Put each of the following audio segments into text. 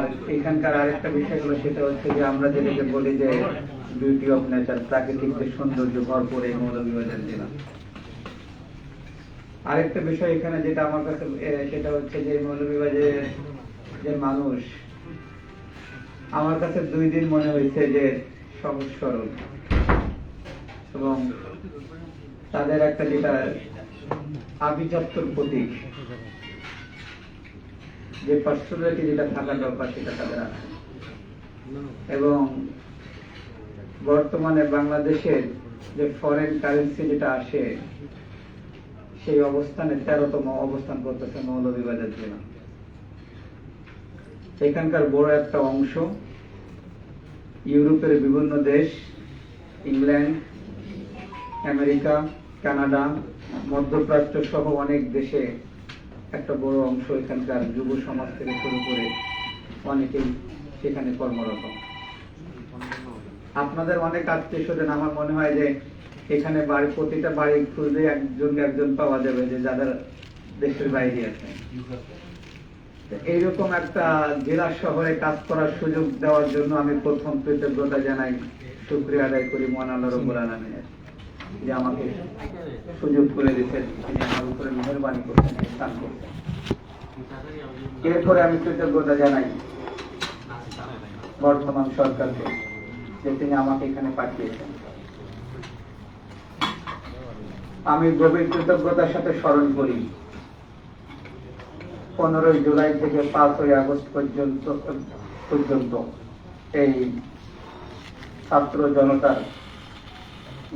আর এখানকার আরেকটা বিষয় হলো সেটা হচ্ছে যে আমরা যেটাকে বলি যে বিউটি অফ নেচার, প্রাকৃতিক যে সৌন্দর্য ভরপুর এই মৌলভীবাজার জেলা। আরেকটা বিষয় এখানে যেটা আমার কাছে সেটা হচ্ছে যে মৌলভীবাজারের যে মানুষ, আমার কাছে 2 দিন মনে হয়েছে যে সহজ সরল এবং তাদের একটা যেটা আভিজাত্যর প্রতীক, যে পার্সোনালিটি যেটা থাকা দরকার সেটা তাদের আছে। এবং বর্তমানে বাংলাদেশের যে ফরেন কারেন্সি যেটা আসে সেই অবস্থানে 13তম অবস্থান করতেছে মৌলভীবাজার জেলা। এখানকার বড় একটা অংশ ইউরোপের বিভিন্ন দেশ, ইংল্যান্ড, আমেরিকা, কানাডা, মধ্যপ্রাচ্য সহ অনেক দেশে একটা বড় অংশ এখানকার যুব সমাজ থেকে শুরু করে অনেকেই সেখানে কর্মরত। আপনাদের অনেক আত্মীয় স্বজন, আমার মনে হয় যে এখানে প্রতিটা বাড়ি খুঁজলে একজন পাওয়া যাবে যে যাদের দেশের বাইরে আছে। এইরকম একটা জেলা শহরে কাজ করার সুযোগ দেওয়ার জন্য আমি প্রথম কৃতজ্ঞতা জানাই, শুকরিয়া আদায় করি মহান আল্লাহ রাব্বুল আলামিনের, যে আমাকে সুযোগ করে দিয়েছেন, তিনি আমার উপরে মেহেরবানি করছেন, স্থান করছেন। এরপরে আমি কৃতজ্ঞতা জানাই বর্তমান সরকারকে, যে তিনি আমাকে এখানে পাঠিয়েছেন। আমি গভীর কৃতজ্ঞতার সাথে স্মরণ করি 15 জুলাই থেকে 5 আগস্ট পর্যন্ত এই ছাত্র জনতার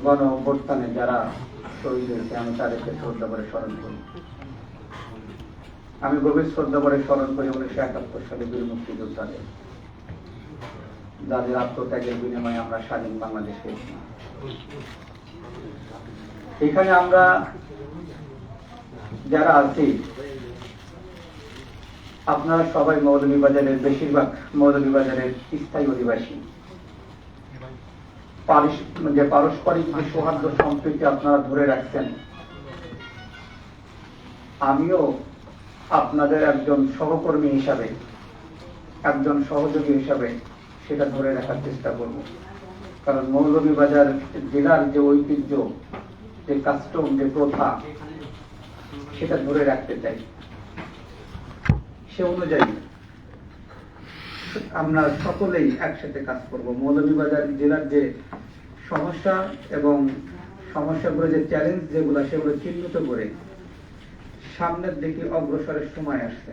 গণ অভ্যুত্থানে যারা শহীদ হয়েছে, আমি তাদেরকে শ্রদ্ধা করে স্মরণ করি। আমি গভীর শ্রদ্ধা করে স্মরণ করি 1971 সালে বীর মুক্তিযোদ্ধাদের, যাদের আত্মত্যাগের বিনিময়ে আমরা স্বাধীন বাংলাদেশ পেয়েছি। এখানে আমরা যারা আছি আপনারা সবাই মৌলভীবাজারের, বেশিরভাগ মৌলভীবাজারের স্থায়ী অধিবাসী। যে পারস্পরিক যে সৌহার্দ্য সম্প্রীতি আপনারা ধরে রাখছেন, আমিও আপনাদের একজন সহকর্মী হিসাবে, একজন সহযোগী হিসাবে সেটা ধরে রাখার চেষ্টা করব। কারণ মৌলভীবাজার জেলার যে ঐতিহ্য, যে কাস্টম, যে প্রথা, সেটা ধরে রাখতে চাই। সে অনুযায়ী আমরা সকলেই একসাথে কাজ করব। মৌলভীবাজার জেলার যে সমস্যা এবং সমস্যাগুলো, যে চ্যালেঞ্জ যেগুলো, সেগুলো চিহ্নিত করে সামনের দিকে অগ্রসরের সময় আসছে।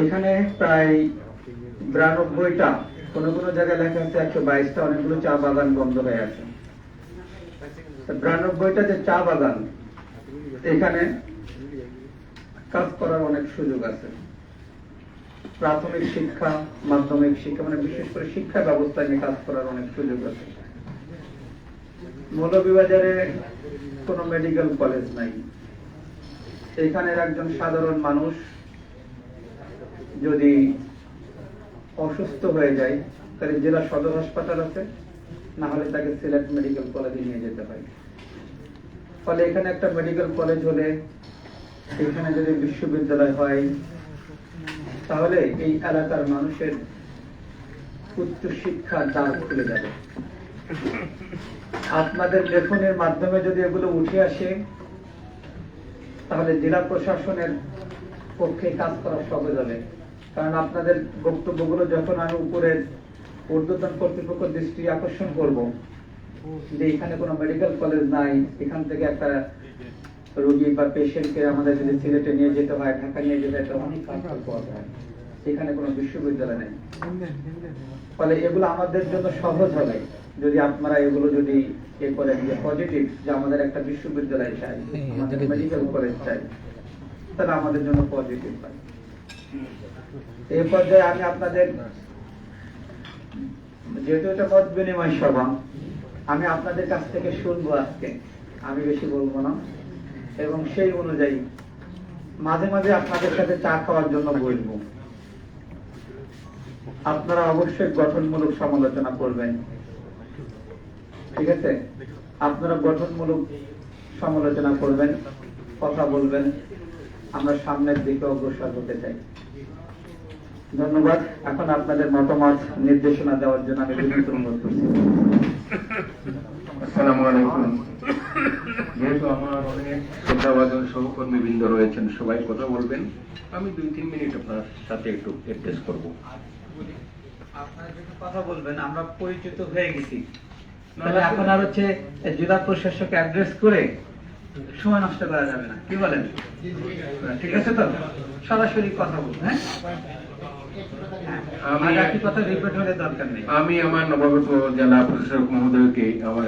এখানে প্রায় 92টা, কোন কোন জায়গায় লেখা আছে 122টা, অনেকগুলো চা বাগান বন্ধ হয়ে আছে। 92টা যে চা বাগান, এখানে কাজ করার অনেক সুযোগ আছে। প্রাথমিক শিক্ষা, মাধ্যমিক শিক্ষা, মানে বিশেষ করে শিক্ষা ব্যবস্থা নিয়ে কাজ করার অনেক সুযোগ আছে। মৌলভীবাজারে কোনো মেডিকেল কলেজ নাই। এখানের একজন সাধারণ মানুষ যদি অসুস্থ হয়ে যায়, তাহলে জেলা সদর হাসপাতাল আছে, না হলে তাকে সিলেট মেডিকেল কলেজে নিয়ে যেতে হয়। ফলে এখানে একটা মেডিকেল কলেজ হলে, এখানে যদি বিশ্ববিদ্যালয় হয়, তাহলে এই এলাকার মানুষের উচ্চ শিক্ষার দ্বার খুলে যাবে। আপনাদের লেখনের মাধ্যমে যদি এগুলো উঠে আসে, তাহলে জেলা প্রশাসনের পক্ষে কাজ করা সহজ হবে। কারণ আপনাদের বক্তব্যগুলো যখন আমি উপরের ঊর্ধ্বতন কর্তৃপক্ষ দৃষ্টি আকর্ষণ করব, যে এখানে কোনো মেডিকেল কলেজ নাই, এখান থেকে একটা রোগী বা পেশেন্টকে আমাদের যদি সিলেটে নিয়ে যেতে হয়, ঢাকা নিয়ে যেতে হয়, অনেক কাজ করতে হয়, সেখানে কোনো বিশ্ববিদ্যালয় নেই। ফলে এগুলো আমাদের জন্য সহজ হবে যদি আপনারা এগুলো যদি করেন, যে পজিটিভ, যে আমাদের একটা বিশ্ববিদ্যালয় চাই, আমাদের মেডিকেল কলেজ চাই, তাহলে আমাদের জন্য পজিটিভ হয়। এই পর্যায়ে আমি আপনাদের, যেহেতু এটা মত বিনিময় সভা, আমি আপনাদের কাছ থেকে শুনবো আজকে, আমি বেশি বলবো না, এবং সেই অনুযায়ী মাঝে মাঝে আপনাদের সাথে চা খাওয়ার জন্য বলবো। আপনারা অবশ্যই গঠনমূলক সমালোচনা করবেন, ঠিক আছে? আপনারা গঠনমূলক সমালোচনা করবেন, কথা বলবেন, আমরা সামনের দিকে অগ্রসর হতে চাই। ধন্যবাদ। এখন আপনাদের মতামত নির্দেশনা দেওয়ার জন্য আমি বিনীত অনুরোধ করছি। আসসালামু আলাইকুম। যেহেতু আমার অনেক শ্রদ্ধাভাজন সহকর্মীবৃন্দ রয়েছেন, সবাই কথা বলবেন, আমি 2-3 মিনিট আপনার সাথে একটু অ্যাড্রেস করব। আপনারা যখন কথা বলবেন আমরা পরিচিত হয়ে গেছি, তাহলে এখন আর হচ্ছে জেলা প্রশাসক অ্যাড্রেস করে সময় নষ্ট করা যাবে না, কি বলেন? ঠিক আছে তো, সরাসরি কথা বলবো। হ্যাঁ, আমি আর একই কথা রিপিট হলে দরকার নেই। আমার নবাগত জেলা প্রশাসক মহোদয়কে আমার